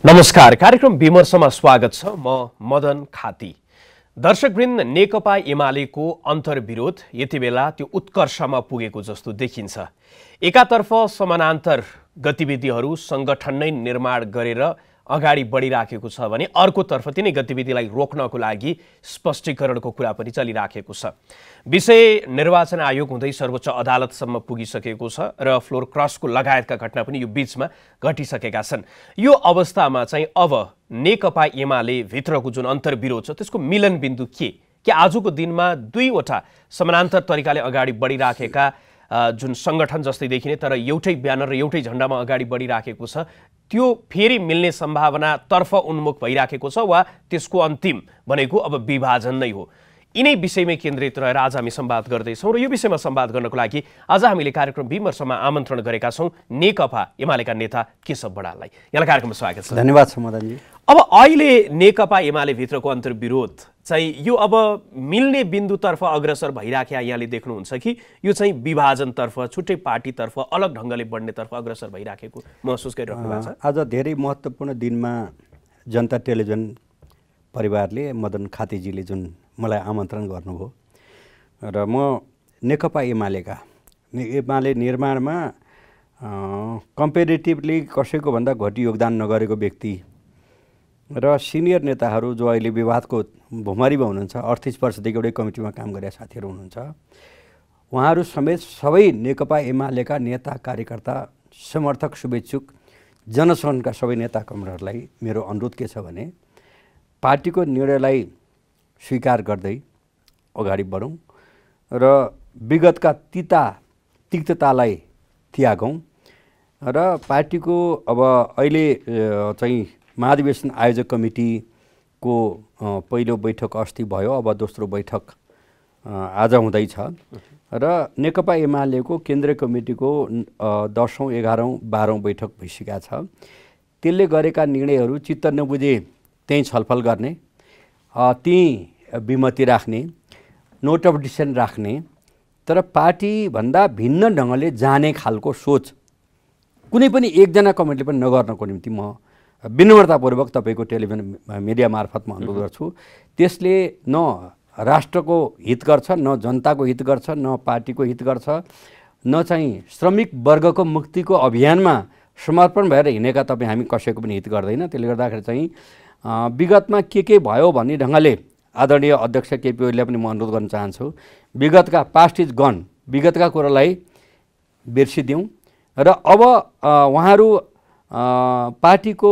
नमस्कार, कार्यक्रम विमर्शमा स्वागत छ। म मदन खाती। दर्शकवृन्द, नेकपा एमालेको अन्तर्विरोध यति बेला त्यो उत्कर्षमा पुगेको जस्तो देखिन्छ। एकातर्फ समानान्तर गतिविधिहरू संगठन नै निर्माण गरेर अगाडि बढिराखेको छ भने अर्कोतर्फ तिनै गतिविधिलाई रोक्नको लागि स्पष्टीकरणको कुरा पनि चलिराखेको छ। विषय निर्वाचन आयोग हुँदै सर्वोच्च अदालतसम्म पुगिसकेको छ र फ्लोर क्रसको लगायतका घटना पनि यो बीचमा घटिसकेका छन्। यो अवस्थामा चाहिँ अब नेकपा एमाले भित्रको जुन अन्तर्विरोध छ त्यसको मिलन बिन्दु के आजको दिनमा दुईवटा समानान्तर तरिकाले अगाडि बढिराखेका जुन संगठन जस्तै देखिने तर एउटै ब्यानर र एउटै झण्डामा अगाडि बढिराखेको छ त्यो फेरि मिल्ने सम्भावना तर्फ उन्मुख भइराखेको छ वा त्यसको अन्तिम भनेको अब विभाजन नै हो? यिनै विषयमै केन्द्रित रहेर आज हामी संवाद गर्दैछौँ र यो विषयमा संवाद गर्नको लागि आज हामीले कार्यक्रम विमर्शमा आमन्त्रण गरेका छौँ नेकपा एमालेका नेता केशव बडाललाई। यहाँलाई कार्यक्रममा स्वागत छ। धन्यवाद छ मदनजी। अब अहिले नेकपा एमाले भित्रको अन्तर्विरोध चाहिँ यो अब मिल्ने बिन्दुतर्फ अग्रसर भइराखेका यहाँले देख्नुहुन्छ कि यो चाहिँ विभाजनतर्फ छुट्टै पार्टीतर्फ अलग ढङ्गले बढ्नेतर्फ अग्रसर भइराखेको महसुस गरिराख्नु भएको छ? आज धेरै महत्त्वपूर्ण दिनमा जनता टेलिभिजन परिवारले मदन खातीजीले जुन मलाई आमन्त्रण गर्नुभयो र म नेकपा एमाले निर्माणमा कम्पेरिटिभली कसैको भन्दा घटी योगदान नगरेको व्यक्ति र सिनियर नेताहरू जो अहिले विवादको भुमरीमा हुनुहुन्छ, 38 वर्षदेखि एउटै कमिटीमा काम गरेका साथीहरू हुनुहुन्छ, उहाँहरू समेत सबै नेकपा एमालेका नेता कार्यकर्ता समर्थक शुभेच्छुक जनसङ्घका सबै नेता कमरेडहरूलाई मेरो अनुरोध के छ भने पार्टीको निर्णयलाई स्वीकार गर्दै अगाडि बढौँ र विगतका तिक्ततालाई त्यागौँ र पार्टीको अब अहिले चाहिँ महाधिवेशन आयोजक कमिटीको पहिलो बैठक अस्ति भयो, अब दोस्रो बैठक आज हुँदैछ र नेकपा एमालेको केन्द्रीय कमिटीको 10औं 11औं 12औं बैठक भइसकेका छ। त्यसले गरेका निर्णयहरू चित्त नबुझे त्यहीँ छलफल गर्ने, त्यहीँ विमति राख्ने, नोट अफ डिसिसन राख्ने, तर पार्टीभन्दा भिन्न ढङ्गले जाने खालको सोच कुनै पनि एकजना कमिटीले पनि नगर्नको निम्ति म विनम्रतापूर्वक तपाईँको टेलिभिजन मिडिया मार्फत म अनुरोध गर्छु। त्यसले न राष्ट्रको हित गर्छ, न जनताको हित गर्छ, न पार्टीको हित गर्छ, न चाहिँ श्रमिक वर्गको मुक्तिको अभियानमा समर्पण भएर हिँडेका तपाईँ हामी कसैको पनि हित गर्दैन। त्यसले गर्दाखेरि चाहिँ विगतमा के भयो भन्ने ढङ्गले आदरणीय अध्यक्ष केपी ओलीलाई पनि म अनुरोध गर्न चाहन्छु, विगतका पास्ट इज गन, विगतका कुरालाई बिर्सिदिउँ र अब उहाँहरू पार्टीको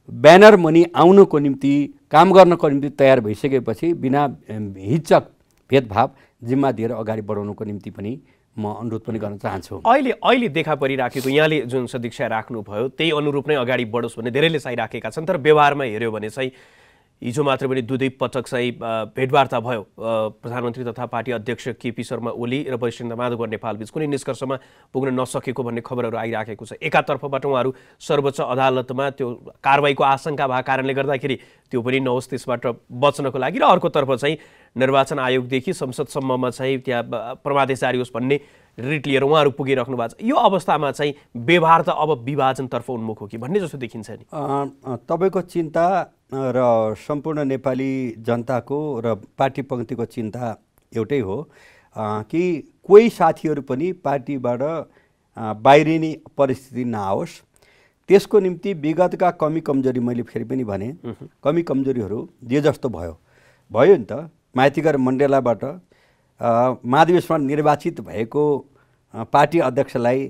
ब्यानर मुनि आउनको निम्ति काम गर्नको निम्ति तयार भइसकेपछि बिना हिचक भेदभाव जिम्मा दिएर अगाडि बढाउनुको निम्ति पनि म अनुरोध पनि गर्न चाहन्छु। अहिले देखा परिराखेको यहाँले जुन सदिक्षा राख्नुभयो त्यही अनुरूप नै अगाडि बढोस् भन्ने धेरैले चाहिराखेका छन्, तर व्यवहारमा हेऱ्यो भने चाहिँ हिजो मात्र पनि दुई पटक चाहिँ भेटवार्ता भयो प्रधानमन्त्री तथा पार्टी अध्यक्ष केपी शर्मा ओली र वैष्णव माधव नेपालबीच कुनै निष्कर्षमा पुग्न नसकेको भन्ने खबरहरू आइराखेको छ। एकातर्फबाट उहाँहरू सर्वोच्च अदालतमा त्यो कारबाहीको आशंका भएको कारणले गर्दाखेरि त्यो पनि नहोस् त्यसबाट बच्नको लागि, र अर्कोतर्फ चाहिँ निर्वाचन आयोगदेखि संसदसम्ममा चाहिँ त्यहाँ परमादेश जारी होस् भन्ने रिट लिएर उहाँहरू पुगिराख्नु भएको छ। यो अवस्थामा चाहिँ व्यवहार त अब विभाजनतर्फ उन्मुख हो कि भन्ने जस्तो देखिन्छ नि? तपाईँको चिन्ता र सम्पूर्ण नेपाली जनताको र पार्टी पङ्क्तिको चिन्ता एउटै हो कि कोही साथीहरू पनि पार्टीबाट बाहिरिने परिस्थिति नआओस्। त्यसको निम्ति विगतका कमी कमजोरी मैले फेरि पनि भने कमी कमजोरीहरू जे जस्तो भयो नि त। माइतीघर मण्डेलाबाट महाधिवेशनमा निर्वाचित भएको पार्टी अध्यक्षलाई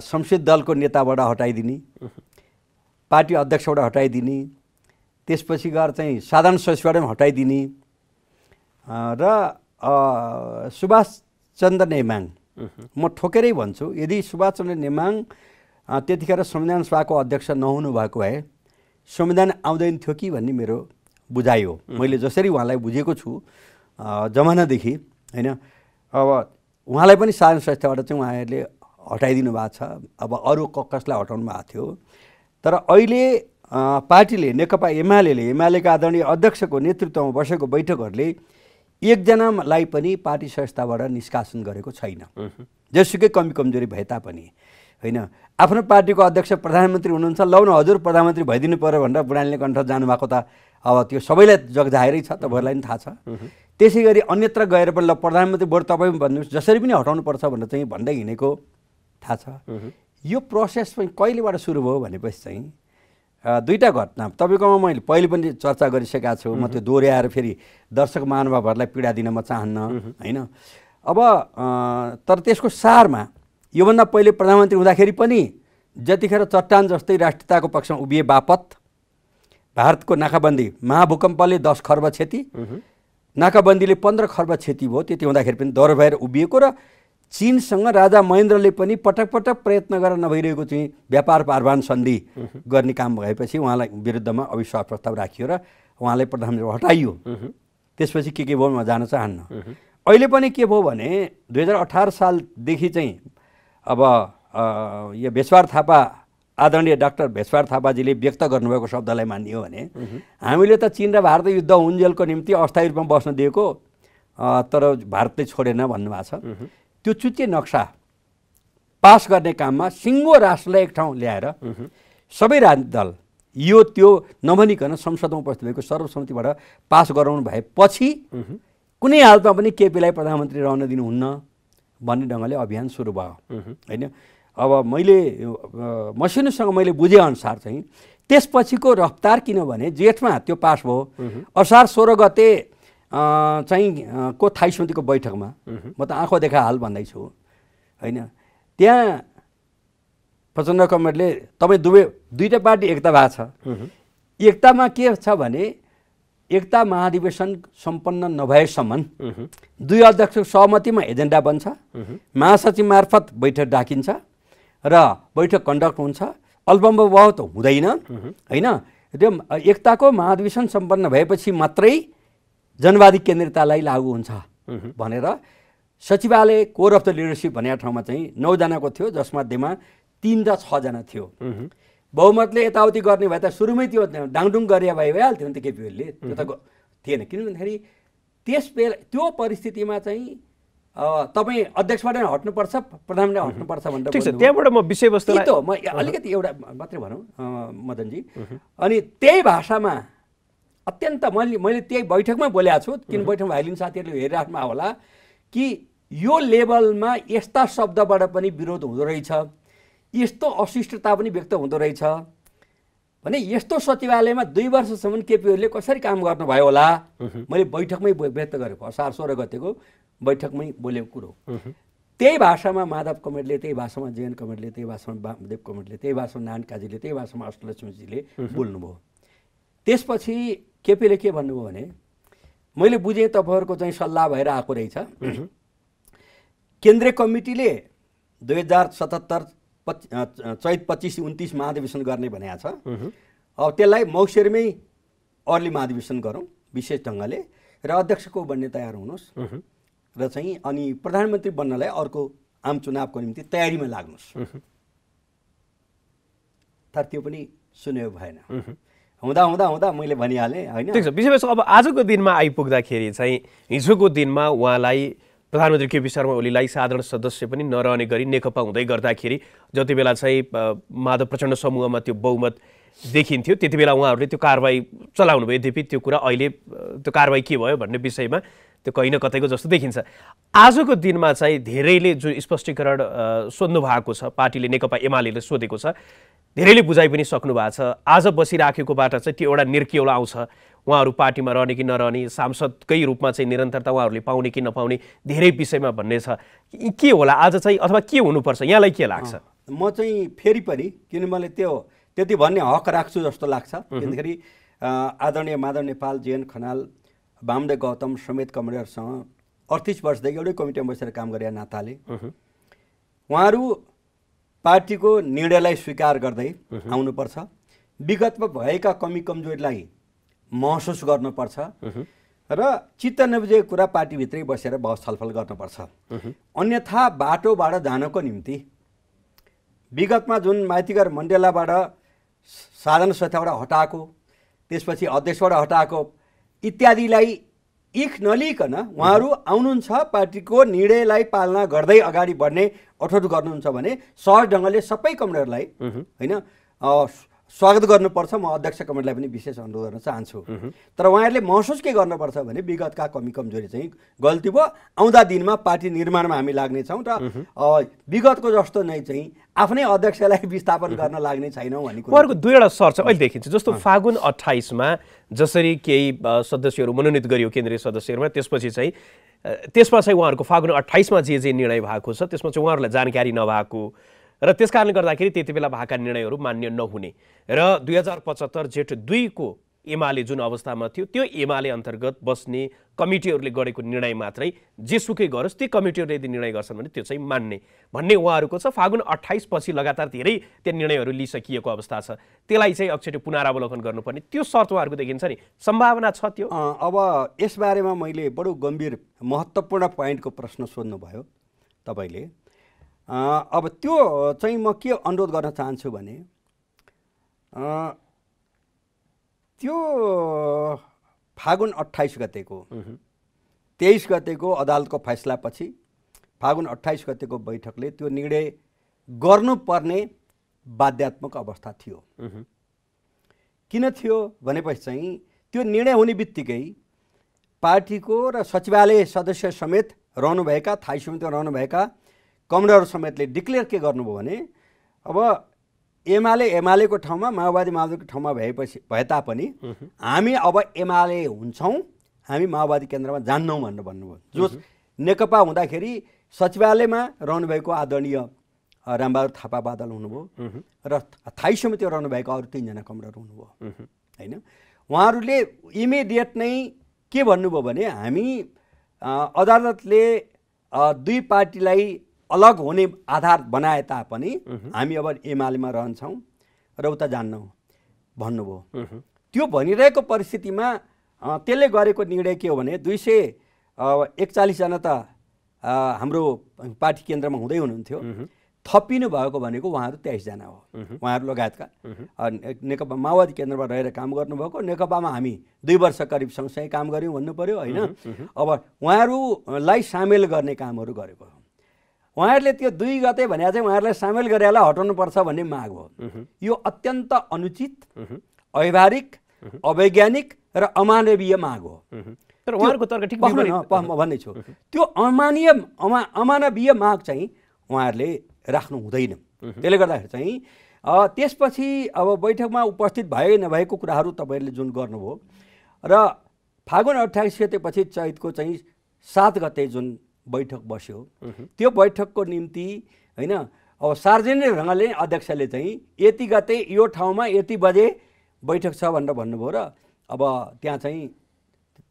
संसदीय दलको नेताबाट हटाइदिने, पार्टी अध्यक्षबाट हटाइदिने, त्यसपछि गएर चाहिँ साधारण सदस्यबाट पनि हटाइदिने र सुभाष चन्द्र नेमाङ, म ठोकेरै भन्छु, यदि सुभाष चन्द्र नेमाङ त्यतिखेर संविधान सभाको अध्यक्ष नहुनु भएको भए संविधान आउँदैन थियो कि भन्ने मेरो बुझाइ हो। मैले जसरी उहाँलाई बुझेको छु जमानादेखि हैन, अब उहाँलाई पनि साधारण संस्थाबाट चाहिँ उहाँहरूले हटाइदिनु भएको छ। अब अरू कसलाई हटाउनु भएको थियो, तर अहिले पार्टीले नेकपा एमालेका आदरणीय अध्यक्षको नेतृत्वमा बसेको बैठकहरूले एकजनालाई पनि पार्टी संस्थाबाट निष्कासन गरेको छैन, जेसुकै कमी कमजोरी भए तापनि। होइन आफ्नो पार्टीको अध्यक्ष प्रधानमन्त्री हुनुहुन्छ, लौ न हजुर प्रधानमन्त्री भइदिनु पर्यो भनेर बुढानीले कण्ठ जानुभएको त अब त्यो सबैलाई जगजाहेरै छ, तपाईँहरूलाई पनि थाहा छ। त्यसै गरी अन्यत्र गएर पनि ल प्रधानमन्त्री बरु तपाईँ पनि भन्नुहोस्, जसरी पनि हटाउनुपर्छ भनेर चाहिँ भन्दै हिँडेको थाहा छ। यो प्रोसेस पनि कहिलेबाट सुरु भयो भनेपछि चाहिँ दुईवटा घटना तपाईँकोमा मैले पहिले पनि चर्चा गरिसकेका छु। म त्यो दोहोऱ्याएर फेरि दर्शक महानुभावहरूलाई पीडा दिन म चाहन्न होइन। अब तर त्यसको सारमा योभन्दा पहिले प्रधानमन्त्री हुँदाखेरि पनि जतिखेर चट्टान जस्तै राष्ट्रियताको पक्षमा उभिए बापत भारतको नाकाबन्दी महाभूकम्पले 10 खर्ब क्षति, नाकाबन्दीले 15 खर्ब क्षति भयो। त्यति हुँदाखेरि पनि डर भएर उभिएको र चीनसँग राजा महेन्द्रले पनि पटक पटक प्रयत्न गरेर नभइरहेको चाहिँ व्यापार पारवान सन्धि गर्ने काम भएपछि उहाँलाई विरुद्धमा अविश्वास प्रस्ताव राखियो र उहाँलाई प्रधानमन्त्री हटाइयो। त्यसपछि के भयो म जान चाहन्न। अहिले पनि के भयो भने 2018 सालदेखि चाहिँ अब यो भेषवार थापा आदरणीय डाक्टर भेषवार थापाजीले व्यक्त गर्नुभएको शब्दलाई मानियो भने हामीले त चीन र भारत युद्ध हुन्जेलको निम्ति अस्थायी रूपमा बस्न दिएको तर भारतले छोडेन भन्नुभएको छ। त्यो चुच्चे नक्सा पास गर्ने काममा सिङ्गो राष्ट्रलाई एक ठाउँ ल्याएर सबै राजनीतिक दल यो त्यो नभनिकन संसदमा उपस्थित भएको सर्वसम्मतिबाट पास गराउनु भएपछि कुनै हालतमा पनि केपीलाई प्रधानमन्त्री रहन दिनुहुन्न भन्ने ढङ्गले अभियान सुरु भयो होइन। अब मैले मसिनोसँग मैले बुझेअनुसार चाहिँ त्यसपछिको रफ्तार किनभने जेठमा त्यो पास भयो, असार 16 गते चाहिँ को थाई समितिको बैठकमा म त आँखो देखा हाल भन्दैछु होइन, त्यहाँ प्रचण्ड कमरेडले तपाईँ दुईवटा पार्टी एकता भएको छ, एकतामा के छ भने एकता महाधिवेशन सम्पन्न नभएसम्म दुई अध्यक्षको सहमतिमा एजेन्डा बन्छ, महासचिव मार्फत बैठक डाकिन्छ र बैठक कन्डक्ट हुन्छ, अल्पमत हुँदैन होइन। त्यो एकताको महाधिवेशन सम्पन्न भएपछि मात्रै जनवादी केन्द्रिततालाई लागू हुन्छ भनेर सचिवालय कोर अफ द लिडरसिप भनेको ठाउँमा चाहिँ 9 जनाको थियो, जसमध्येमा 3 र 6 जना थियो। बहुमतले यताउति गर्ने भए त सुरुमै त्यो डाङडुङ गरे भइहाल्थ्यो नि त केपी ओलीले, त्यो त थिएन। किन भन्दाखेरि त्यस बेला त्यो परिस्थितिमा चाहिँ तपाईँ अध्यक्षबाट हट्नुपर्छ प्रधानमन्त्री हट्नुपर्छ भनेर ठिक छ। त्यहाँबाट म विषयवस्तुलाई म अलिकति एउटा मात्रै भनौँ मदनजी, अनि त्यही भाषामा अत्यन्त मैले त्यही बैठकमा बोलेको छु, किन बैठकमा भाइ लिने साथीहरूले हेरिराख्नु होला कि यो लेभलमा यस्ता शब्दबाट पनि विरोध हुँदो रहेछ, यस्तो अशिष्टता पनि व्यक्त हुँदो रहेछ भने यस्तो सचिवालयमा 2 वर्षसम्म केपी ओलीले कसरी काम गर्नुभयो होला। मैले बैठकमै व्यक्त गरेको असार 16 गतेको बैठकमै बोलेको कुरो। त्यही भाषामा माधव कमरेडले, त्यही भाषामा जेएन कमरेडले, त्यही भाषामा वामदेव कमरेडले, त्यही भाषामा नारायण काजीले, त्यही भाषामा अष्टलक्ष्मीजीले बोल्नुभयो। त्यसपछि केपीले के भन्नुभयो भने मैले बुझेँ तपाईँहरूको चाहिँ सल्लाह भएर आएको रहेछ, केन्द्रीय कमिटीले 2077 चैत 25-29 महाधिवेशन गर्ने भनेको छ। अब त्यसलाई मौसेरमै अर्ली महाधिवेशन गरौँ विशेष ढङ्गले र अध्यक्षको बन्ने तयार हुनुहोस् र चाहिँ अनि प्रधानमन्त्री बन्नलाई अर्को आम चुनावको निम्ति तयारीमा लाग्नुहोस्। तर त्यो पनि सुन्यो भएन। हुँदा हुँदा हुँदा मैले भनिहालेँ होइन। ठिक छ। विशेष अब आजको दिनमा आइपुग्दाखेरि चाहिँ हिजोको दिनमा उहाँलाई प्रधानमन्त्री केपी शर्मा ओलीलाई साधारण सदस्य पनि नरहने गरी नेकपा हुँदै गर्दाखेरि जति बेला चाहिँ माधव प्रचण्ड समूहमा त्यो बहुमत देखिन्थ्यो त्यति बेला उहाँहरूले त्यो कारबाही चलाउनु भयो। यद्यपि त्यो कुरा अहिले त्यो कारबाही के भयो भन्ने विषयमा त्यो कहीँ न कतैको जस्तो देखिन्छ। आजको दिनमा चाहिँ धेरैले जो स्पष्टीकरण सोध्नु भएको छ, पार्टीले नेकपा एमालेले सोधेको छ, धेरैले बुझाइ पनि सक्नु भएको छ। आज बसिराखेकोबाट चाहिँ त्यो एउटा निर्केउला आउँछ, उहाँहरू पार्टीमा रहने कि नरहने, सांसदकै रूपमा चाहिँ निरन्तरता उहाँहरूले पाउने कि नपाउने धेरै विषयमा भन्ने छ। के होला आज चाहिँ अथवा के हुनुपर्छ, यहाँलाई के लाग्छ? म चाहिँ फेरि पनि किन मैले त्यति भन्ने हक राख्छु जस्तो लाग्छ। किनखेरि आदरणीय माधव नेपाल, जेएन खनाल, वामदेव गौतम समेत कमरेडहरूसँग 38 वर्षदेखि एउटै कमिटीमा बसेर काम गरे नाताले उहाँहरू पार्टीको निर्णयलाई स्वीकार गर्दै आउनुपर्छ, विगतमा भएका कमी कमजोरीलाई महसुस गर्नुपर्छ र चित्त नबुझेको कुरा पार्टीभित्रै बसेर बहस छलफल गर्नुपर्छ। अन्यथा बाटोबाट जानको निम्ति विगतमा जुन माइतीघर मण्डेलाबाट साधारण सत्ताबाट हटाएको, त्यसपछि अध्यक्षबाट हटाएको इत्यादिलाई इख नलिकन उहाँहरू आउनुहुन्छ, पार्टीको निर्णयलाई पालना गर्दै अगाडि बढ्ने अठोट गर्नुहुन्छ भने सहज ढङ्गले सबै कमरेडरलाई होइन स्वागत गर्नुपर्छ। म अध्यक्ष कमरेडलाई पनि विशेष अनुरोध गर्न चाहन्छु। तर उहाँहरूले महसुस के गर्नुपर्छ भने विगतका कमी कमजोरी चाहिँ गल्ती भयो, आउँदा दिनमा पार्टी निर्माणमा हामी लाग्नेछौँ र विगतको जस्तो नै चाहिँ आफ्नै अध्यक्षलाई विस्थापन गर्न लाग्ने छैनौँ भन्ने कुरा। उहाँहरूको दुईवटा शर्त चाहिँ अहिले देखिन्छ। जस्तो फागुन 28मा जसरी केही सदस्यहरू मनोनित गरियो केन्द्रीय सदस्यहरूमा, त्यसपछि चाहिँ त्यसमा चाहिँ उहाँहरूको फागुन 28मा जे निर्णय भएको छ त्यसमा चाहिँ उहाँहरूलाई जानकारी नभएको र त्यस कारणले गर्दाखेरि त्यति बेला भएका निर्णयहरू मान्य नहुने र 2075 जेठ 2 को एमाले जुन अवस्थामा थियो त्यो एमाले अन्तर्गत बस्ने कमिटीहरूले गरेको निर्णय मात्रै जेसुकै गरोस् ती कमिटीहरूले यदि निर्णय गर्छन् भने त्यो चाहिँ मान्ने भन्ने उहाँहरूको छ। फागुन 28 पछि लगातार धेरै त्यो निर्णयहरू लिइसकिएको अवस्था छ, त्यसलाई चाहिँ एकचोटि पुनरावलोकन गर्नुपर्ने त्यो शर्त उहाँहरूको देखिन्छ नि, सम्भावना छ त्यो? अब यसबारेमा मैले बडो गम्भीर महत्त्वपूर्ण पोइन्टको प्रश्न सोध्नुभयो तपाईँले। अब त्यो चाहिँ म के अनुरोध गर्न चाहन्छु भने त्यो फागुन 28 गतेको 23 गतेको अदालतको फैसलापछि फागुन 28 गतेको बैठकले त्यो निर्णय गर्नुपर्ने बाध्यात्मक अवस्था थियो। किन थियो भनेपछि चाहिँ त्यो निर्णय हुने बित्तिकै पार्टीको र सचिवालय सदस्य समेत रहनुभएका, थाई समितिमा रहनुभएका कमरेडर समेतले डिक्लेयर के गर्नुभयो भने अब एमालेको ठाउँमा माओवादीको ठाउँमा भए तापनि हामी अब एमाले हुन्छौँ, हामी माओवादी केन्द्रमा जान्नौँ भनेर भन्नुभयो। जो नेकपा हुँदाखेरि सचिवालयमा रहनुभएको आदरणीय रामबहादुर थापा बादल हुनुभयो र थाई समितिमा रहनुभएको अरू 3 जना कमरेडर हुनुभयो होइन। उहाँहरूले इमिडिएट नै के भन्नुभयो भने हामी अदालतले दुई पार्टीलाई अलग हुने आधार बनाए तापनि हामी अब एमालेमा रहन्छौँ र उता जान्नौँ भन्नुभयो। त्यो भनिरहेको परिस्थितिमा त्यसले गरेको निर्णय के हो भने 241 जना त हाम्रो पार्टी केन्द्रमा हुँदै हुनुहुन्थ्यो, थपिनु भएको भनेको उहाँहरू 23 जना हो। उहाँहरू लगायतका नेकपा माओवादी केन्द्रमा रहेर काम गर्नुभएको, नेकपामा हामी 2 वर्ष करिब सँगसँगै काम गऱ्यौँ भन्नु पर्यो होइन। अब उहाँहरूलाई सामेल गर्ने कामहरू गरेको हो। उहाँहरूले त्यो 2 गते भने चाहिँ उहाँहरूलाई सामेल गरेरलाई हटाउनुपर्छ भन्ने माग हो। यो अत्यन्त अनुचित, अव्यावहारिक, अवैज्ञानिक र अमानवीय माग हो। तर उहाँहरूको तर्क ठिक म भन्नेछु त्यो अमानवीय माग चाहिँ उहाँहरूले राख्नु हुँदैन। त्यसले गर्दाखेरि चाहिँ त्यसपछि अब बैठकमा उपस्थित भए नभएको कुराहरू तपाईँहरूले जुन गर्नुभयो र फागुन 28 गतेपछि चैतको चाहिँ 7 गते जुन बैठक बस्यो त्यो बैठकको निम्ति होइन अब सार्वजनिक ढङ्गले अध्यक्षले चाहिँ यति गते यो ठाउँमा यति बजे बैठक छ भनेर भन्नुभयो र अब त्यहाँ चाहिँ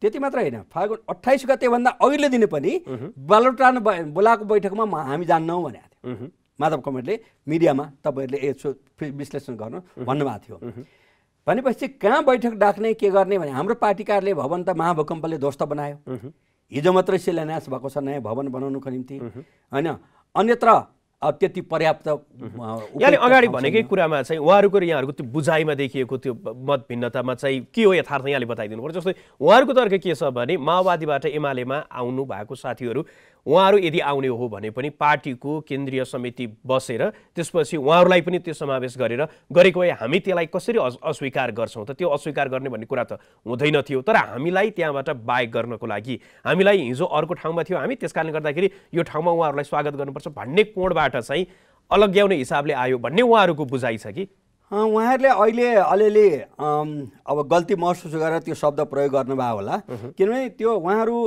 त्यति मात्र होइन, फागुन 28 गतेभन्दा अघिल्लो दिन पनि बालुटान बोलाएको बैठकमा हामी जान्नौँ भनेको थियो माधव कमरेडले मिडियामा। तपाईँहरूले यसो विश्लेषण गर्नु भन्नुभएको थियो। भनेपछि कहाँ बैठक डाक्ने के गर्ने भने हाम्रो पार्टी कार्यालय भवन त महाभूकम्पले ध्वस्त बनायो। हिजो मात्रै शिलान्यास भएको छ नयाँ भवन बनाउनुको निम्ति होइन। अन्यत्र अब त्यति पर्याप्त यहाँले अगाडि भनेकै कुरामा चाहिँ उहाँहरूको र यहाँहरूको त्यो बुझाइमा देखिएको त्यो मत भिन्नतामा चाहिँ के हो यथार्थ यहाँले बताइदिनु पर्छ। जस्तै उहाँहरूको तर्क के छ भने माओवादीबाट एमालेमा आउनु भएको साथीहरू उहाँहरू यदि आउने हो भने पनि पार्टीको केन्द्रीय समिति बसेर त्यसपछि उहाँहरूलाई पनि त्यो समावेश गरेर गरेको भए हामी त्यसलाई कसरी अस्वीकार गर्छौँ त? त्यो अस्वीकार गर्ने भन्ने कुरा त हुँदैन थियो। तर हामीलाई त्यहाँबाट बाहेक गर्नको लागि हामीलाई हिजो अर्को ठाउँमा थियो हामी, त्यस कारणले गर्दाखेरि यो ठाउँमा उहाँहरूलाई स्वागत गर्नुपर्छ भन्ने कोणबाट चाहिँ अलग्याउने हिसाबले आयो भन्ने उहाँहरूको बुझाइ छ कि? उहाँहरूले अहिले अलिअलि अब गल्ती महसुस गरेर त्यो शब्द प्रयोग गर्नुभयो होला, किनभने त्यो उहाँहरू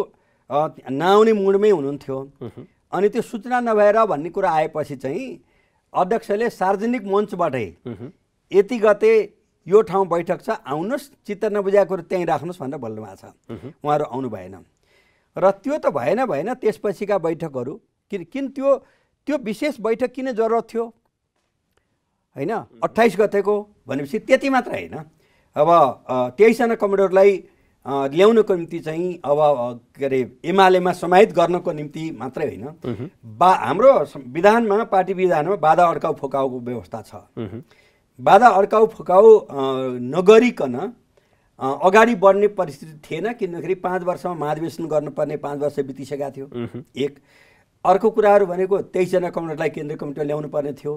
नआउने मुडमै हुनुहुन्थ्यो। अनि त्यो सूचना नभएर भन्ने कुरा आएपछि चाहिँ अध्यक्षले सार्वजनिक मञ्चबाटै यति गते यो ठाउँ बैठक छ आउनुहोस्, चित्त नबुझाएको कुरो त्यहीँ राख्नुहोस् भनेर बोल्नुभएको छ। उहाँहरू आउनु भएन र त्यो त भएन। त्यसपछिका बैठकहरू किन त्यो विशेष बैठक किन जरुरत थियो होइन? 28 गतेको भनेपछि त्यति मात्र होइन। अब 23 जना कमरेडरलाई ल्याउनको निम्ति चाहिँ अब के अरे एमालेमा समाहित गर्नको निम्ति मात्रै होइन, हाम्रो विधानमा पार्टी विधानमा बाधा अड्काउ फुकाउको व्यवस्था छ। बाधा अड्काउ फुकाउ नगरिकन अगाडि बढ्ने परिस्थिति थिएन, किनभने 5 वर्षमा महाधिवेशन गर्नुपर्ने 5 वर्ष बितिसकेका थियो। एक अर्को कुराहरू भनेको 23 जना कमिटीलाई केन्द्रीय कमिटीमा ल्याउनु पर्ने थियो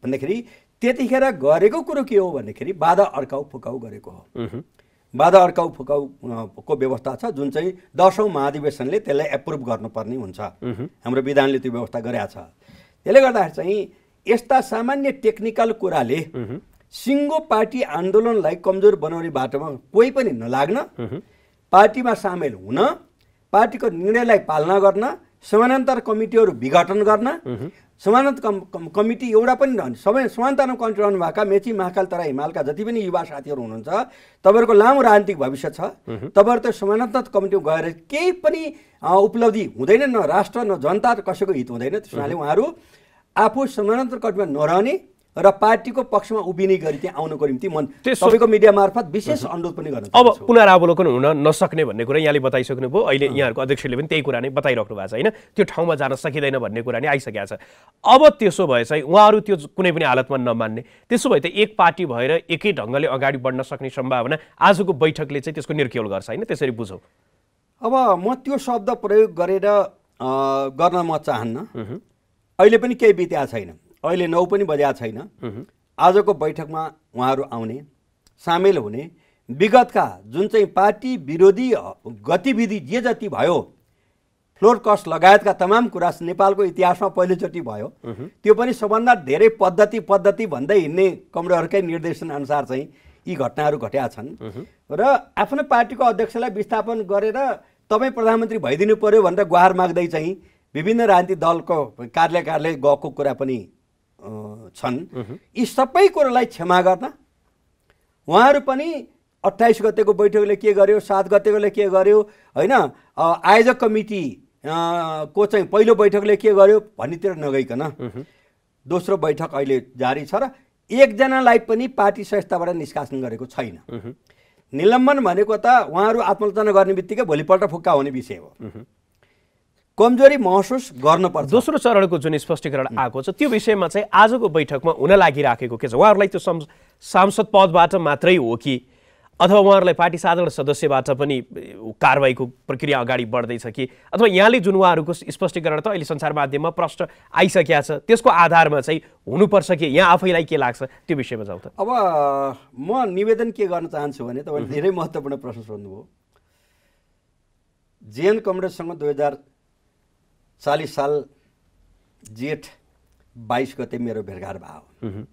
भन्दाखेरि त्यतिखेर गरेको कुरो के हो भन्दाखेरि बाधा अड्काउ फुकाउ गरेको हो। बाधा अड्काउ फुकाउ को व्यवस्था छ, जुन चाहिँ 10औं महाधिवेशनले त्यसलाई एप्रुभ गर्नुपर्ने हुन्छ। हाम्रो विधानले त्यो व्यवस्था गरेका छ। त्यसले गर्दाखेरि चाहिँ यस्ता सामान्य टेक्निकल कुराले सिङ्गो पार्टी आन्दोलनलाई कमजोर बनाउने बाटोमा कोही पनि नलाग्न, पार्टीमा सामेल हुन, पार्टीको निर्णयलाई पालना गर्न, समानान्तर कमिटीहरू विघटन गर्न, समानान्तर कमिटी एउटा पनि रहने सबै समानान्तर कमिटी रहनुभएका मेची, महाकाल, तराई, हिमालका जति पनि युवा साथीहरू हुनुहुन्छ, तपाईँहरूको लामो राजनीतिक भविष्य छ। तपाईँहरू त समानान्तर कमिटीमा गएर केही पनि उपलब्धि हुँदैन, न राष्ट्र न जनता कसैको हित हुँदैन। त्यसैले उहाँहरू आफू समानान्तर कमिटीमा नरहने र पार्टीको पक्षमा उभिने गरी त्यहाँ आउनको निम्ति म तपाईँको मिडिया मार्फत विशेष अनुरोध पनि गर्न चाहन्छु। अब पुनरावलोकन हुन नसक्ने भन्ने कुरा यहाँले बताइसक्नु भयो। अहिले यहाँहरूको अध्यक्षले पनि त्यही कुरा नै बताइराख्नु भएको छ होइन, त्यो ठाउँमा जान सकिँदैन भन्ने कुरा नै आइसकेको छ। अब त्यसो भए चाहिँ उहाँहरू त्यो कुनै पनि हालतमा नमान्ने, त्यसो भए त एक पार्टी भएर एकै ढङ्गले अगाडि बढ्न सक्ने सम्भावना आजको बैठकले चाहिँ त्यसको निर्क्योल गर्छ होइन, त्यसरी बुझौँ। अब म त्यो शब्द प्रयोग गरेर गर्न म चाहन्न। अहिले पनि केही बित्या छैन, अहिले 9 पनि बजेको छैन। आजको बैठकमा उहाँहरू आउने, सामेल हुने, विगतका जुन चाहिँ पार्टी विरोधी गतिविधि जे जति भयो, फ्लोर कस्ट लगायतका तमाम कुरा नेपालको इतिहासमा पहिलोचोटि भयो। त्यो पनि सबभन्दा धेरै पद्धति भन्दै हिँड्ने कमरेडहरूकै निर्देशन अनुसार चाहिँ यी घटनाहरू घटेका छन्। र आफ्नो पार्टीको अध्यक्षलाई विस्थापन गरेर तपाईँ प्रधानमन्त्री भइदिनु पर्यो भनेर गुहार माग्दै चाहिँ विभिन्न राजनीतिक दलको कार्यालय गएको कुरा पनि छन्। यी सबै कुरालाई क्षमा गर्न उहाँहरू पनि 28 गतेको बैठकले के गर्यो, 7 गतेकोले के गर्यो होइन, आयोजक कमिटी को चाहिँ पहिलो बैठकले के गर्यो भन्नेतिर नगइकन दोस्रो बैठक अहिले जारी छ र एकजनालाई पनि पार्टी संस्थाबाट निष्कासन गरेको छैन। निलम्बन भनेको त उहाँहरू आत्मलोचना गर्ने बित्तिकै भोलिपल्ट फुक्का हुने विषय हो। कमजोरी महसुस गर्नुपर्छ। दोस्रो चरणको जुन स्पष्टीकरण आएको छ त्यो विषयमा चाहिँ आजको बैठकमा हुन लागिराखेको के छ? उहाँहरूलाई त्यो सांसद पदबाट मात्रै हो कि अथवा उहाँहरूलाई पार्टी साधारण सदस्यबाट पनि कारबाहीको प्रक्रिया अगाडि बढ्दैछ कि, अथवा यहाँले जुन उहाँहरूको स्पष्टीकरण त अहिले सञ्चार माध्यममा प्रश्न आइसकेको छ त्यसको आधारमा चाहिँ हुनुपर्छ कि यहाँ आफैलाई के लाग्छ त्यो विषयमा जाउँ त। अब म निवेदन के गर्न चाहन्छु भने तपाईँले धेरै महत्त्वपूर्ण प्रश्न सोध्नुभयो। जेएन कमरेडसँग 2040 साल जेठ 22 गते मेरो भेटघाट भयो।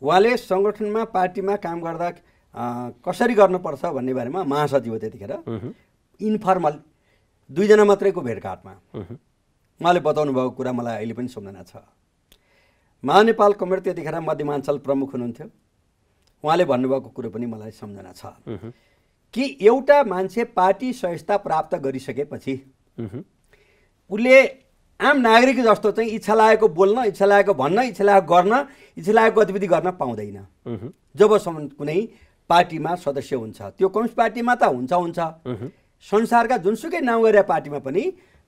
उहाँले सङ्गठनमा पार्टीमा काम गर्दा कसरी गर्नुपर्छ भन्ने बारेमा महासचिव हो त्यतिखेर, इन्फर्मल 2 जना मात्रैको भेटघाटमा उहाँले बताउनु भएको कुरा मलाई अहिले पनि सम्झना छ। महानेपाल कमरेड त्यतिखेर मध्यमाञ्चल प्रमुख हुनुहुन्थ्यो। उहाँले भन्नुभएको कुरो पनि मलाई सम्झना छ कि एउटा मान्छे पार्टी सदस्यता प्राप्त गरिसकेपछि उसले आम नागरिक जस्तो चाहिँ इच्छा लागेको बोल्न, इच्छा लागेको भन्न, इच्छा लागेको गर्न, इच्छा लागेको गतिविधि गर्न पाउँदैन। जबसम्म कुनै पार्टीमा सदस्य हुन्छ, त्यो कम्युनिस्ट पार्टीमा त हुन्छ, संसारका जुनसुकै नाउँ गरेर पार्टीमा पनि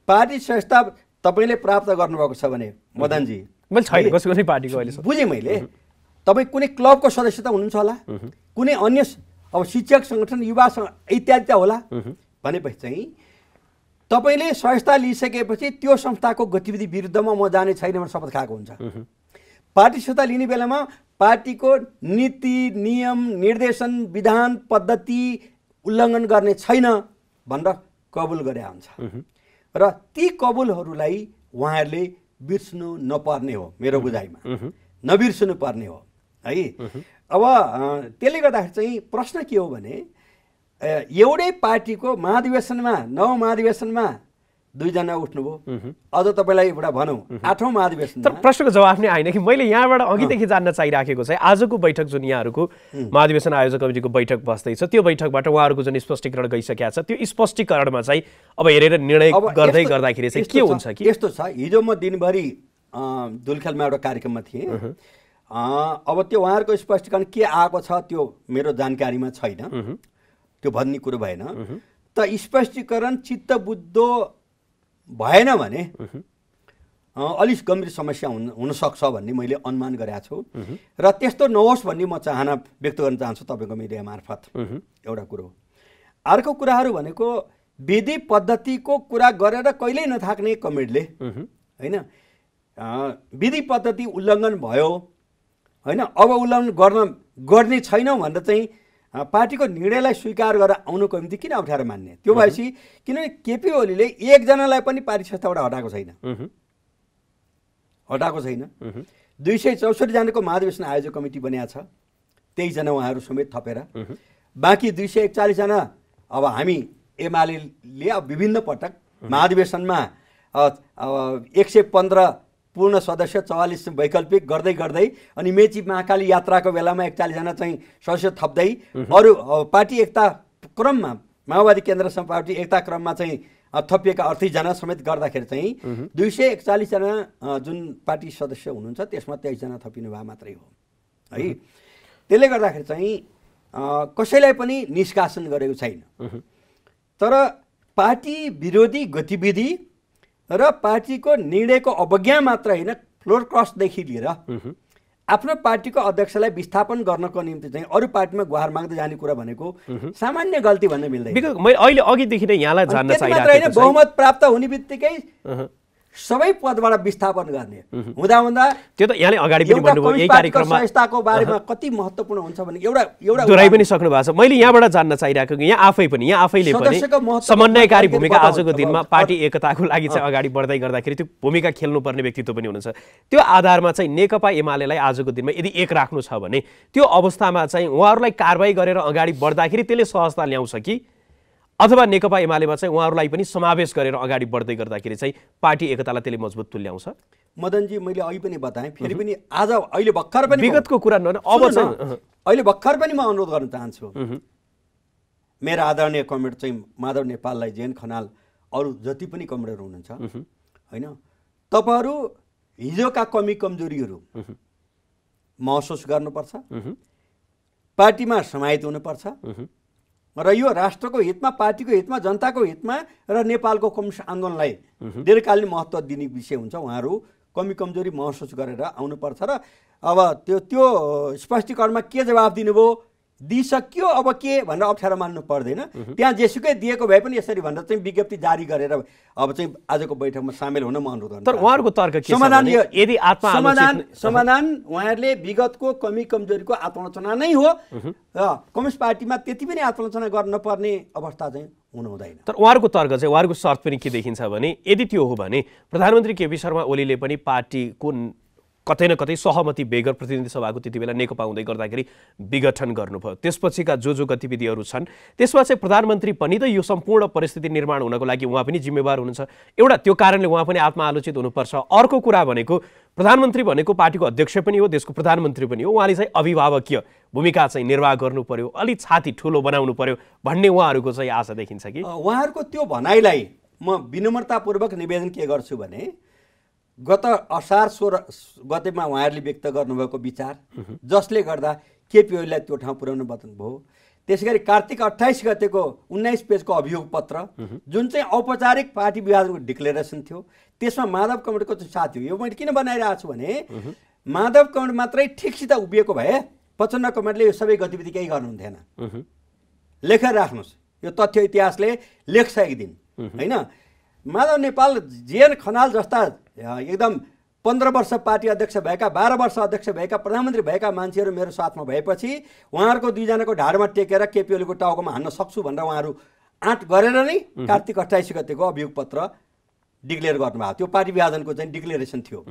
पार्टी संस्था तपाईँले प्राप्त गर्नुभएको छ भने मदनजी बुझेँ मैले, तपाईँ कुनै क्लबको सदस्य त हुनुहुन्छ होला, कुनै अन्य अब शिक्षक सङ्गठन, युवा इत्यादि त होला भनेपछि चाहिँ तपाईँले संस्था लिइसकेपछि त्यो संस्थाको गतिविधि विरुद्धमा म जाने छैन भनेर शपथ खाएको हुन्छ। पार्टी संस्था लिने बेलामा पार्टीको नीति, नियम, निर्देशन, विधान, पद्धति उल्लङ्घन गर्ने छैन भनेर कबुल गरे हुन्छ र ती कबुलहरूलाई उहाँहरूले बिर्सनु नपर्ने हो मेरो बुझाइमा, नबिर्सनु पर्ने हो है। अब त्यसले गर्दाखेरि चाहिँ प्रश्न के हो भने एउटै पार्टीको महाधिवेशनमा 9औं महाधिवेशनमा 2 जना उठ्नुभयो। अझ तपाईँलाई एउटा भनौँ 8औं महाधिवेशन। तर प्रश्नको जवाफ नै आएन कि मैले यहाँबाट अघिदेखि जान्न चाहिराखेको चाहिँ आजको बैठक जुन यहाँहरूको महाधिवेशन आयोजक कमिटीको बैठक बस्दैछ त्यो बैठकबाट उहाँहरूको जुन स्पष्टीकरण गइसकेको छ त्यो स्पष्टीकरणमा चाहिँ अब हेरेर निर्णय गर्दै गर्दाखेरि चाहिँ के हुन्छ कि यस्तो छ। हिजो म दिनभरि दुलखेलमा एउटा कार्यक्रममा थिएँ। अब त्यो उहाँहरूको स्पष्टीकरण के आएको छ त्यो मेरो जानकारीमा छैन, त्यो भन्ने कुरो भएन। त स्पष्टीकरण चित्त बुझ्दो भएन भने अलिक गम्भीर समस्या हुनसक्छ भन्ने मैले अनुमान गरेको छु र त्यस्तो नहोस् भन्ने म चाहना व्यक्त गर्न चाहन्छु तपाईँको मिडिया मार्फत। एउटा कुरो। अर्को कुराहरू भनेको विधि पद्धतिको कुरा गरेर कहिल्यै नथाक्ने कमरेडले होइन, विधि पद्धति उल्लङ्घन भयो होइन, अब उल्लङ्घन गर्ने छैनौँ भनेर चाहिँ पार्टीको निर्णयलाई स्वीकार गरेर आउनुको निम्ति किन अप्ठ्यारो मान्ने? त्यो भएपछि किनभने केपी ओलीले एकजनालाई पनि पार्टी संस्थाबाट हटाएको छैन, 264 जनाको महाधिवेशन आयोजक कमिटी बनिएको छ, 23 जना उहाँहरू समेत थपेर, बाँकी 241 जना अब हामी एमाले अब विभिन्न पटक महाधिवेशनमा 115 पूर्ण सदस्य 44 वैकल्पिक गर्दै गर्दै अनि मेची महाकाली यात्राको बेलामा 41 जना चाहिँ सदस्य थप्दै अरू पार्टी एकता क्रममा माओवादी केन्द्र पार्टी एकता क्रममा चाहिँ थपिएका 38 जना समेत गर्दाखेरि चाहिँ 241 जना जुन पार्टी सदस्य हुनुहुन्छ त्यसमा 23 जना थपिनु भए मात्रै हो है। त्यसले गर्दाखेरि चाहिँ कसैलाई पनि निष्कासन गरेको छैन, तर पार्टी विरोधी गतिविधि र पार्टीको निर्णयको अवज्ञा मात्र होइन, फ्लोर क्रसदेखि लिएर आफ्नो पार्टीको अध्यक्षलाई विस्थापन गर्नको निम्ति चाहिँ अरू पार्टीमा गुहार माग्दै जाने कुरा भनेको सामान्य गल्ती भन्न मिल्दैन। मैले अहिले अघिदेखि नै यहाँलाई जान्न चाहिरहेको छु, बहुमत प्राप्त हुने बित्तिकै सबै पदबाट विस्थापन गर्ने हुँदा हुँदा त्यो त यहाँले अगाडि पनि भन्नुभयो यही कार्यक्रममा संस्थाको बारेमा कति महत्त्वपूर्ण हुन्छ भने एउटा दोहोऱ्याइ पनि सक्नु भएको छ। मैले यहाँबाट जान्न चाहिरहेको कि यहाँ आफैले पनि समन्वयकारी भूमिका आजको दिनमा पार्टी एकताको लागि चाहिँ अगाडि बढ्दै गर्दाखेरि त्यो भूमिका खेल्नुपर्ने व्यक्तित्व पनि हुनुहुन्छ। त्यो आधारमा चाहिँ नेकपा एमालेलाई आजको दिनमा यदि एक राख्नु छ भने त्यो अवस्थामा चाहिँ उहाँहरूलाई कारबाही गरेर अगाडि बढ्दाखेरि त्यसले सहजता ल्याउँछ कि अथवा नेकपा एमालेमा चाहिँ उहाँहरूलाई पनि समावेश गरेर अगाडि बढ्दै गर्दाखेरि चाहिँ पार्टी एकतालाई त्यसले मजबुत तुल्याउँछ? मदनजी मैले अघि पनि बताएँ, फेरि पनि आज अहिले भर्खर पनि विगतको कुरा अब चाहिँ अहिले भर्खर पनि म अनुरोध गर्न चाहन्छु, मेरो आदरणीय कमरेड चाहिँ माधव नेपाललाई, जेन खनाल, अरू जति पनि कमरेडहरू हुनुहुन्छ होइन, तपाईँहरू हिजोका कमी कमजोरीहरू महसुस गर्नुपर्छ, पार्टीमा समाहित हुनुपर्छ र यो राष्ट्रको हितमा, पार्टीको हितमा, जनताको हितमा र नेपालको कम्युनिस्ट आन्दोलनलाई दीर्घकालीन महत्त्व दिने विषय हुन्छ। उहाँहरू कमी कमजोरी महसुस गरेर आउनुपर्छ र अब त्यो स्पष्टीकरणमा के जवाब दिनुभयो, दिइसक्यो, अब के भनेर अप्ठ्यारो मान्नु पर्दैन। त्यहाँ जेसुकै दिएको भए पनि यसरी भनेर चाहिँ विज्ञप्ति जारी गरेर अब चाहिँ आजको बैठकमा सामेल हुन म अनुरोध गर्छु। तर उहाँहरूको तर्क के छ? यदि समाधान उहाँहरूले विगतको कमी कमजोरीको आत्मलोचना नै हो र कम्युनिस्ट पार्टीमा त्यति पनि आत्मलोचना गर्नुपर्ने अवस्था चाहिँ हुनु हुँदैन। तर उहाँहरूको तर्क चाहिँ, उहाँहरूको शर्त पनि के देखिन्छ भने यदि त्यो हो भने प्रधानमन्त्री केपी शर्मा ओलीले पनि पार्टीको कतै न कतै सहमति बेगर प्रतिनिधि सभाको त्यति बेला नेकपा हुँदै गर्दाखेरि विघटन गर्नुभयो। त्यसपछिका जो गतिविधिहरू छन् त्यसमा चाहिँ प्रधानमन्त्री पनि त यो सम्पूर्ण परिस्थिति निर्माण हुनको लागि उहाँ पनि जिम्मेवार हुनुहुन्छ। एउटा त्यो कारणले उहाँ पनि आत्मआलोचित हुनुपर्छ। अर्को कुरा भनेको प्रधानमन्त्री भनेको पार्टीको अध्यक्ष पनि हो, देशको प्रधानमन्त्री पनि हो, उहाँले चाहिँ अभिभावकीय भूमिका चाहिँ निर्वाह गर्नु पर्यो, अलि छाती ठुलो बनाउनु पर्यो भन्ने उहाँहरूको चाहिँ आशा देखिन्छ कि? उहाँहरूको त्यो भनाइलाई म विनम्रतापूर्वक निवेदन के गर्छु भने गत असार 16 गतेमा उहाँहरूले व्यक्त गर्नुभएको विचार जसले गर्दा केपी ओलीलाई त्यो ठाउँ पुर्याउनु बताउनु भयो। त्यसै गरी कार्तिक 28 गतेको 19 पेजको अभियोग पत्र जुन चाहिँ औपचारिक पार्टी विभाजनको डिक्लेरेसन थियो, त्यसमा माधव कमरेडको चाहिँ साथ थियो। यो मैले किन बनाइरहेको छु भने माधव कमरेड मात्रै ठिकसित उभिएको भए प्रचण्ड कमरेडले यो सबै गतिविधि केही गर्नुहुन्थेन। लेखेर राख्नुहोस्, यो तथ्य इतिहासले लेख्छ एक दिन होइन। माधव नेपाल, जेएन खनाल जस्ता एकदम 15 वर्ष पार्टी अध्यक्ष भएका, 12 वर्ष अध्यक्ष भएका, प्रधानमन्त्री भएका मान्छेहरू मेरो साथमा भएपछि उहाँहरूको दुईजनाको ढाडमा टेकेर केपी ओलीको टाउकोमा हान्न सक्छु भनेर उहाँहरू आँट गरेर नै कार्तिक 28 गतेको अभियोग पत्र डिक्लेयर गर्नुभएको थियो। पार्टी विभाजनको चाहिँ डिक्लेरेसन थियो।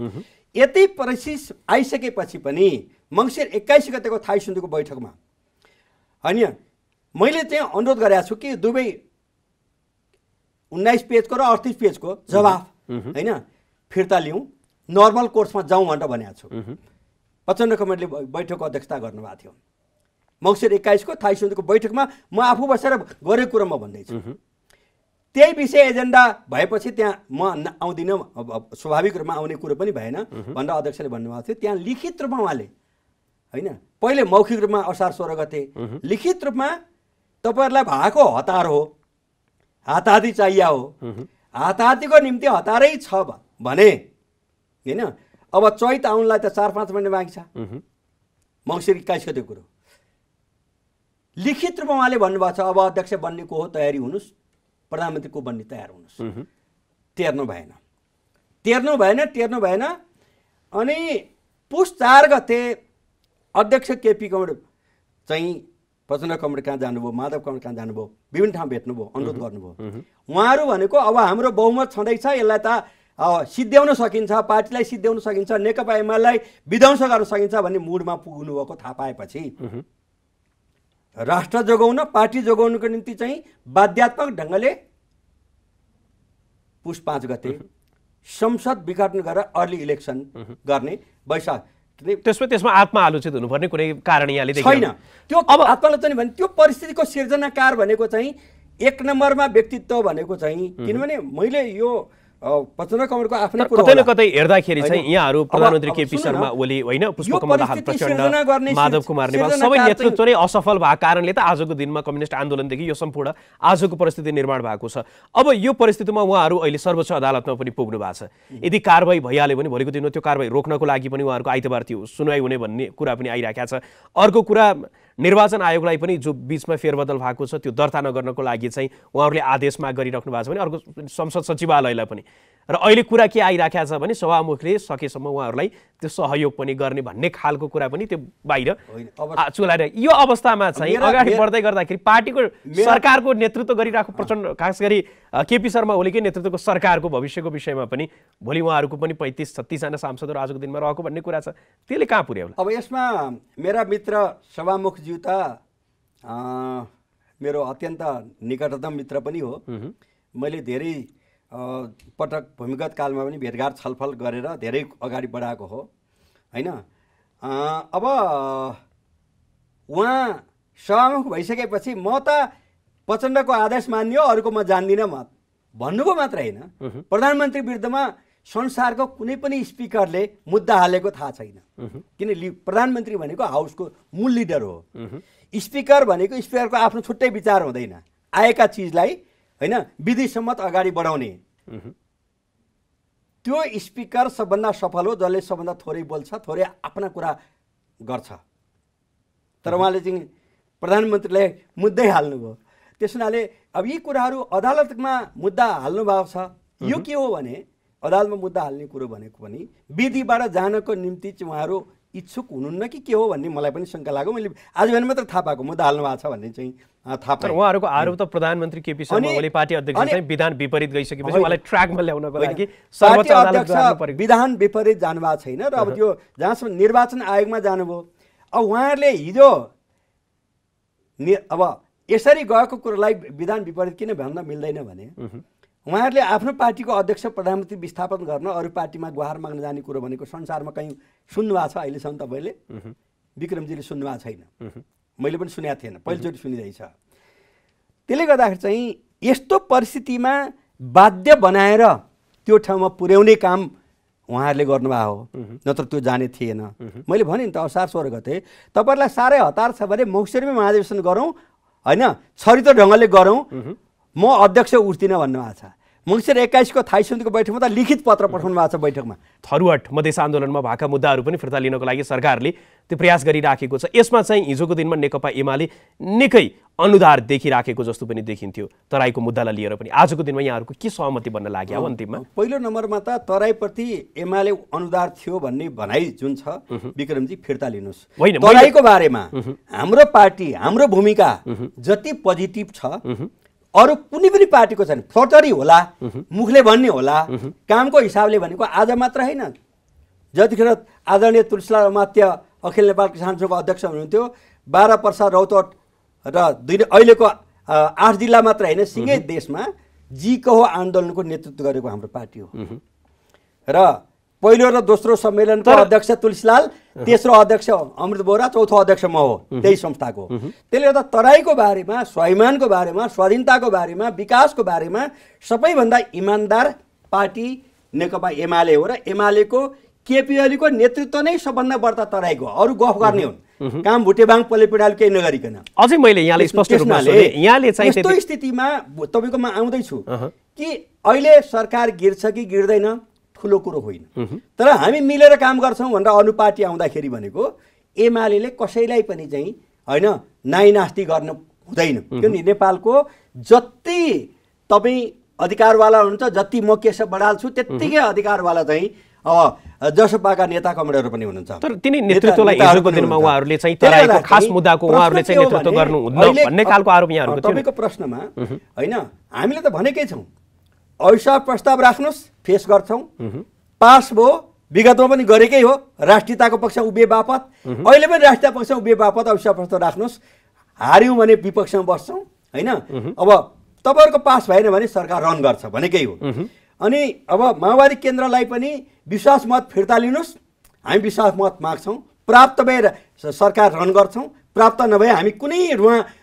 यति परिस्थिति आइसकेपछि पनि मङ्सिर 21 गतेको थाई सन्धिको बैठकमा होइन मैले चाहिँ अनुरोध गरेको छु कि दुवै 19 पेजको र 38 पेजको जवाफ होइन फिर्ता लिउँ, नर्मल कोर्समा जाउँ भनेर भनेको छु। प्रचण्ड कमरेडले बैठकको अध्यक्षता गर्नुभएको थियो। मङ्सिर 21 को थाई सन्धिको बैठकमा म आफू बसेर गरेको कुरा म भन्दैछु। त्यही विषय एजेन्डा भएपछि त्यहाँ म आउँदिनँ, स्वाभाविक रूपमा आउने कुरो पनि भएन भनेर अध्यक्षले भन्नुभएको थियो। त्यहाँ लिखित रूपमा उहाँले होइन, पहिले मौखिक रूपमा असार 16 गते लिखित रूपमा तपाईँहरूलाई भएको हतार हो, हाताहाती चाहिए हो, हाताहातीको निम्ति हतारै छ भने हैन। अब चैत आउनलाई त 4-5 महिना बाँकी छ, मङ्सिर 21 गतेको कुरो। लिखित रूपमा उहाँले भन्नुभएको छ अब अध्यक्ष बन्ने को हो तयारी हुनुहोस्, प्रधानमन्त्री को बन्ने तयार हुनुहोस्। तेर्नु भएन। अनि पुस 4 गते अध्यक्ष केपी कमरेड चाहिँ प्रचण्ड कमरेड कहाँ जानुभयो, माधव कमरेड कहाँ जानुभयो, विभिन्न ठाउँ भेट्नुभयो, अनुरोध गर्नुभयो। उहाँहरू भनेको अब हाम्रो बहुमत छँदैछ, यसलाई त सिद्ध्याउन सकिन्छ, पार्टीलाई सिद्ध्याउन सकिन्छ, नेकपा एमालेलाई विध्वंस गर्न सकिन्छ भन्ने मुडमा पुग्नु भएको थाहा पाएपछि राष्ट्र जोगाउन, पार्टी जोगाउनको निम्ति चाहिँ बाध्यात्मक ढङ्गले पुस 5 गते संसद विघटन गरेर अर्ली इलेक्सन गर्ने वैशाख। त्यसमा आत्मआलोचित हुनुपर्ने कुनै कारण यहाँले छैन। त्यो अब आत्मआलोचना भने त्यो परिस्थितिको सिर्जनाकार भनेको चाहिँ 1 नम्बरमा व्यक्तित्व भनेको चाहिँ, किनभने मैले यो प्रचण्ड कमरेडको आफ्नै कुरा कतै न कतै हेर्दाखेरि चाहिँ यहाँहरू प्रधानमन्त्री केपी शर्मा ओली होइन, पुष्पकमल दाहाल प्रचण्ड, माधव कुमार नेवाल सबै नेतृत्व नै असफल भएको कारणले त आजको दिनमा कम्युनिस्ट आन्दोलनदेखि यो सम्पूर्ण आजको परिस्थिति निर्माण भएको छ। अब यो परिस्थितिमा उहाँहरू अहिले सर्वोच्च अदालतमा पनि पुग्नु भएको छ। यदि कारबाही भइहाल्यो भने भोलिको दिनमा त्यो कारबाही रोक्नको लागि पनि उहाँहरूको आइतबार त्यो सुनवाई हुने भन्ने कुरा पनि आइरहेको छ। अर्को कुरा, निर्वाचन आयोगलाई पनि जो बीचमा फेरबदल भएको छ त्यो दर्ता नगर्नको लागि चाहिँ उहाँहरूले आदेश माग गरिराख्नु भएको छ भने अर्को संसद सचिवालयलाई पनि। र अहिले कुरा के आइराखेको छ भने सभामुखले सकेसम्म उहाँहरूलाई त्यो सहयोग पनि गर्ने भन्ने खालको कुरा पनि त्यो बाहिर चुलाएर यो अवस्थामा चाहिँ अगाडि बढ्दै गर्दाखेरि पार्टीको सरकारको नेतृत्व गरिरहेको प्रचण्ड, खास गरी केपी शर्मा ओलीकै नेतृत्वको सरकारको भविष्यको विषयमा पनि भोलि उहाँहरूको पनि 35-36 जना सांसदहरू आजको दिनमा रहेको भन्ने कुरा छ। त्यसले कहाँ पुर्याउला? अब यसमा मेरा मित्र सभामुखज्यू त मेरो अत्यन्त निकटतम मित्र पनि हो। मैले धेरै पटक भूमिगत कालमा पनि भेटघाट छलफल गरेर धेरै अगाडि बढाएको हो हैन। अब उहाँ सभामुख भइसकेपछि म त प्रचण्डको आदेश मान्ने हो, अरूको म जान्दिनँ म भन्नुभयो मात्र होइन, प्रधानमन्त्री विरुद्धमा संसारको कुनै पनि स्पिकरले मुद्दा हालेको थाहा छैन। किन प्रधानमन्त्री भनेको हाउसको मूल लिडर हो। स्पिकर भनेको स्पिकरको आफ्नो छुट्टै विचार हुँदैन, आएका चिजलाई हैन विधिसम्मत अगाडि बढाउने। त्यो स्पिकर सबभन्दा सफल हो जसले सबभन्दा थोरै बोल्छ, थोरै आफ्ना कुरा गर्छ। तर उहाँले चाहिँ प्रधानमन्त्रीलाई मुद्दै हाल्नुभयो। त्यस हुनाले अब यी कुराहरू अदालतमा मुद्दा हाल्नु भएको छ। यो के हो भने अदालतमा मुद्दा हाल्ने कुरो भनेको पनि विधिबाट जानको निम्ति चाहिँ उहाँहरू इच्छुक हुनुहुन्न कि के हो भन्ने मलाई पनि शङ्का लाग्यो। मैले आज बिहान मात्र थाहा पाएको मुद्दा हाल्नु भएको छ भन्ने चाहिँ थाहा पाएँ। उहाँहरूको आरोप त प्रधानमन्त्री केपी शर्मा ओली पार्टी अध्यक्ष चाहिँ विधान विपरीत गइसकेपछि उहाँलाई ट्र्याकमा ल्याउनको लागि सर्वोच्च अदालत जानु पर्यो। विधान विपरीत जानुभएको छैन र अब त्यो जहाँसम्म निर्वाचन आयोगमा जानुभयो। अब उहाँहरूले हिजो अब यसरी गएको कुरोलाई विधान विपरीत किन भन्न मिल्दैन भने उहाँहरूले आफ्नो पार्टीको अध्यक्ष प्रधानमन्त्री विस्थापन गर्न अरू पार्टीमा गुहार माग्न जाने कुरो भनेको संसारमा कहीँ सुन्नु भएको छ अहिलेसम्म? तपाईँले विक्रमजीले सुन्नु भएको छैन, मैले पनि सुनेको थिएन, पहिलोचोटि सुनिरहेछ। त्यसले गर्दाखेरि चाहिँ यस्तो परिस्थितिमा बाध्य बनाएर त्यो ठाउँमा पुर्याउने काम उहाँहरूले गर्नुभएको हो, नत्र त्यो जाने थिएन। मैले भने नि त असार 16 गते तपाईँहरूलाई साह्रै हतार छ भने मङ्सिरमै महाधिवेशन गरौँ होइन, छरितो ढङ्गले गरौँ, म अध्यक्ष उठ्दिनँ भन्नुभएको छ। मङ्सिर 21 को थाई समितिको बैठकमा त लिखित पत्र पठाउनु भएको छ। बैठकमा थरुवाट मधेस आन्दोलनमा भएका मुद्दाहरू पनि फिर्ता लिनको लागि सरकारले त्यो प्रयास गरिराखेको छ। यसमा चाहिँ हिजोको दिनमा नेकपा एमाले निकै अनुदार देखिराखेको जस्तो पनि देखिन्थ्यो तराईको मुद्दालाई लिएर पनि। आजको दिनमा यहाँहरूको के सहमति बन्न लाग्यो अन्तिममा? पहिलो नम्बरमा त तराईप्रति एमाले अनुदार थियो भन्ने भनाइ जुन छ विक्रमजी फिर्ता लिनुहोस्। तराईको बारेमा हाम्रो पार्टी, हाम्रो भूमिका जति पोजिटिभ छ अरू कुनै पनि पार्टीको छैन। फ्लटरी होला, मुखले भन्ने होला, कामको हिसाबले भनेको आज मात्र होइन, जतिखेर आदरणीय तुलसीलाल अमात्य अखिल नेपाल किसान सङ्घको अध्यक्ष हुनुहुन्थ्यो, 12 पर्सा रौतहट र अहिलेको 8 जिल्ला मात्र होइन सिँगै देशमा जी कहो आन्दोलनको नेतृत्व गरेको हाम्रो पार्टी हो। र पहिलो र दोस्रो सम्मेलनको अध्यक्ष तुलसीलाल, तेस्रो अध्यक्ष अमृत बोहरा, चौथो अध्यक्ष म हो त्यही संस्थाको। त्यसले गर्दा तराईको बारेमा, स्वाभिमानको बारेमा, स्वाधीनताको बारेमा, विकासको बारेमा सबैभन्दा इमान्दार पार्टी नेकपा एमाले हो र एमालेको केपी ओलीको नेतृत्व नै सबभन्दा बढ्ता तराईको। अरू गफ गर्ने हुन्, काम भुटेबाङ पलेपिडाल केही नगरिकन। अझै मैले यहाँले स्पष्ट रूपमा यहाँले चाहिँ यस्तो स्थितिमा तपाईँकोमा आउँदैछु कि अहिले सरकार गिर्छ कि गिर्दैन ठुलो कुरो होइन। तर हामी मिलेर काम गर्छौँ भनेर अरू पार्टी आउँदाखेरि भनेको एमाले कसैलाई पनि चाहिँ होइन नाइनास्ती गर्न हुँदैन। किनभने नेपालको जति तपाईँ अधिकारवाला हुनुहुन्छ, जति म केशव बडाल छु त्यत्तिकै अधिकारवाला चाहिँ अब जसपाका नेता कमरेडहरू पनि हुनुहुन्छ। तर तिनी नेतृत्वलाई हिजोको दिनमा उहाँहरूले चाहिँ तराईको खास मुद्दाको उहाँहरूले चाहिँ नेतृत्व गर्नुहुन्न भन्ने खालको आरोप यहाँहरूको थियो। तपाईँको प्रश्नमा होइन हामीले त भनेकै छौँ अविश्वास प्रस्ताव राख्नुहोस्, फेस गर्छौँ, पास भयो, विगतमा पनि गरेकै हो, राष्ट्रियताको पक्ष उभिए बापत, अहिले पनि राष्ट्रिय पक्ष उभिए बापत अविश्वास प्रस्ताव राख्नुहोस्, हार्यौँ भने विपक्षमा बस्छौँ होइन। अब तपाईँहरूको पास भएन भने सरकार रन गर्छ भनेकै हो। अनि अब माओवादी केन्द्रलाई पनि विश्वास मत फिर्ता लिनुहोस्, हामी विश्वास मत माग्छौँ, प्राप्त भएर सरकार रन गर्छौँ, प्राप्त नभए हामी कुनै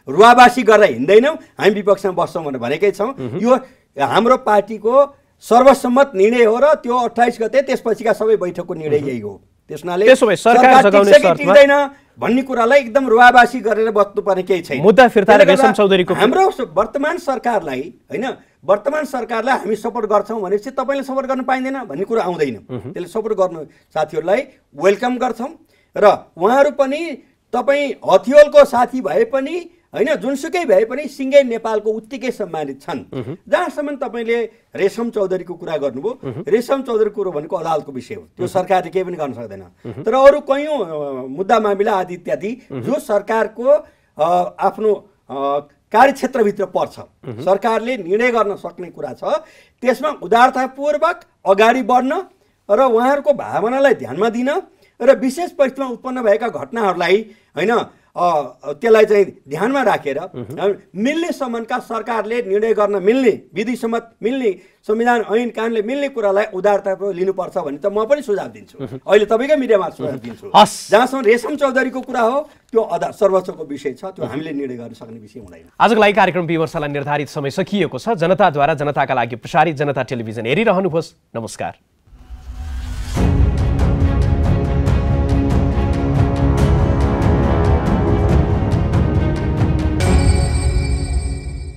रुवाबासी गरेर हिँड्दैनौँ, हामी विपक्षमा बस्छौँ भनेर भनेकै छौँ। यो हाम्रो पार्टीको सर्वसम्मत निर्णय हो र त्यो 28 गते त्यसपछिका सबै बैठकको निर्णय यही हो। त्यसनाले सरकार टिक्दैन भन्ने कुरालाई एकदम रुवाबासी गरेर बस्नुपर्ने केही छैन। मुद्दा फिर्ता रेशम चौधरीको हाम्रो वर्तमान सरकारलाई होइन, वर्तमान सरकारलाई हामी सपोर्ट गर्छौँ भनेपछि तपाईँले सपोर्ट गर्न पाइँदैन भन्ने कुरा आउँदैन। त्यसले सपोर्ट गर्नु साथीहरूलाई वेलकम गर्छौँ र उहाँहरू पनि तपाईँ हथियोलको साथी भए पनि होइन जुनसुकै भए पनि सिङ्गै नेपालको उत्तिकै सम्मानित छन्। जहाँसम्म तपाईँले रेशम चौधरीको कुरा गर्नुभयो, रेशम चौधरीको कुरो भनेको अदालतको विषय हो, त्यो सरकारले केही पनि गर्न सक्दैन। तर अरू कयौँ मुद्दा मामिला आदि इत्यादि जो सरकारको आफ्नो कार्यक्षेत्रभित्र पर्छ, सरकारले निर्णय गर्न सक्ने कुरा छ, त्यसमा उदारतापूर्वक अगाडि बढ्न र उहाँहरूको भावनालाई ध्यानमा दिन र विशेष परिस्थितिमा उत्पन्न भएका घटनाहरूलाई होइन त्यसलाई चाहिँ ध्यानमा राखेर मिल्ने सम्बन्धका सरकारले निर्णय गर्न मिल्ने, विधिसम्मत मिल्ने, संविधान ऐन कानुनले मिल्ने कुरालाई उदारतापूर्वक लिनुपर्छ भन्ने त म पनि सुझाव दिन्छु। अहिले तपाईँकै मिडियामा सुझाव दिन्छु। जहाँसम्म रेशम चौधरीको कुरा हो त्यो सर्वोच्चको विषय छ, त्यो हामीले निर्णय गर्न सक्ने विषय हुँदैन। आजको लागि कार्यक्रम विमर्शलाई निर्धारित समय सकिएको छ। जनताद्वारा जनताका लागि प्रसारित जनता टेलिभिजन हेरिरहनुहोस्। नमस्कार।